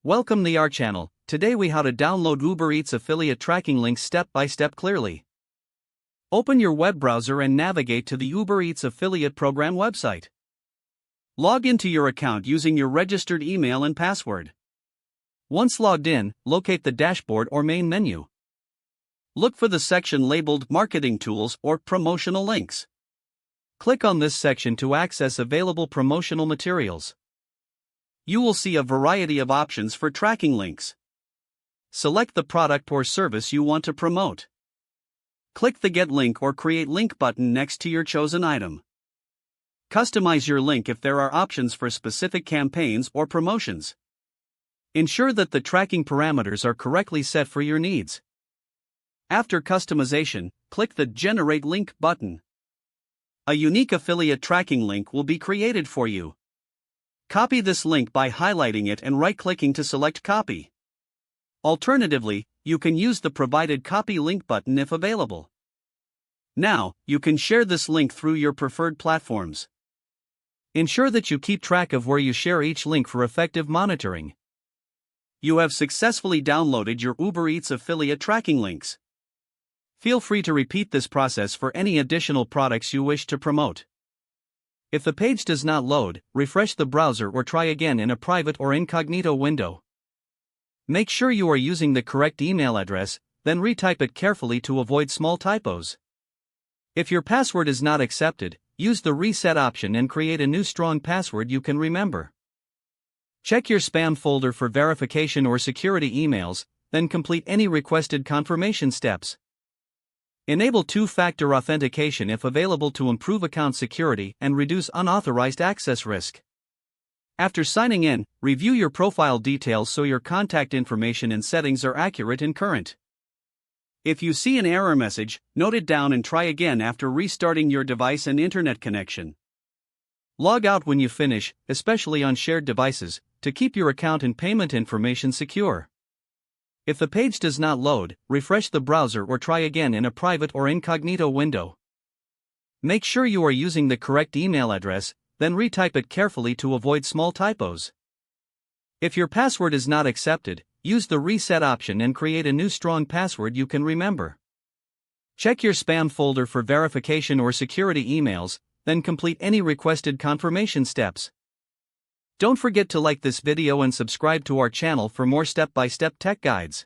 Welcome to our channel. Today we how to download Uber Eats affiliate tracking links step by step clearly. Open your web browser and navigate to the Uber Eats affiliate program website. Log into your account using your registered email and password. Once logged in, locate the dashboard or main menu. Look for the section labeled Marketing Tools or Promotional Links. Click on this section to access available promotional materials. You will see a variety of options for tracking links. Select the product or service you want to promote. Click the Get Link or Create Link button next to your chosen item. Customize your link if there are options for specific campaigns or promotions. Ensure that the tracking parameters are correctly set for your needs. After customization, click the Generate Link button. A unique affiliate tracking link will be created for you. Copy this link by highlighting it and right-clicking to select Copy. Alternatively, you can use the provided Copy Link button if available. Now, you can share this link through your preferred platforms. Ensure that you keep track of where you share each link for effective monitoring. You have successfully downloaded your Uber Eats affiliate tracking links. Feel free to repeat this process for any additional products you wish to promote. If the page does not load, refresh the browser or try again in a private or incognito window. Make sure you are using the correct email address, then retype it carefully to avoid small typos. If your password is not accepted, use the reset option and create a new strong password you can remember. Check your spam folder for verification or security emails, then complete any requested confirmation steps. Enable two-factor authentication if available to improve account security and reduce unauthorized access risk. After signing in, review your profile details so your contact information and settings are accurate and current. If you see an error message, note it down and try again after restarting your device and internet connection. Log out when you finish, especially on shared devices, to keep your account and payment information secure. If the page does not load, refresh the browser or try again in a private or incognito window. Make sure you are using the correct email address, then retype it carefully to avoid small typos. If your password is not accepted, use the reset option and create a new strong password you can remember. Check your spam folder for verification or security emails, then complete any requested confirmation steps. Don't forget to like this video and subscribe to our channel for more step-by-step tech guides.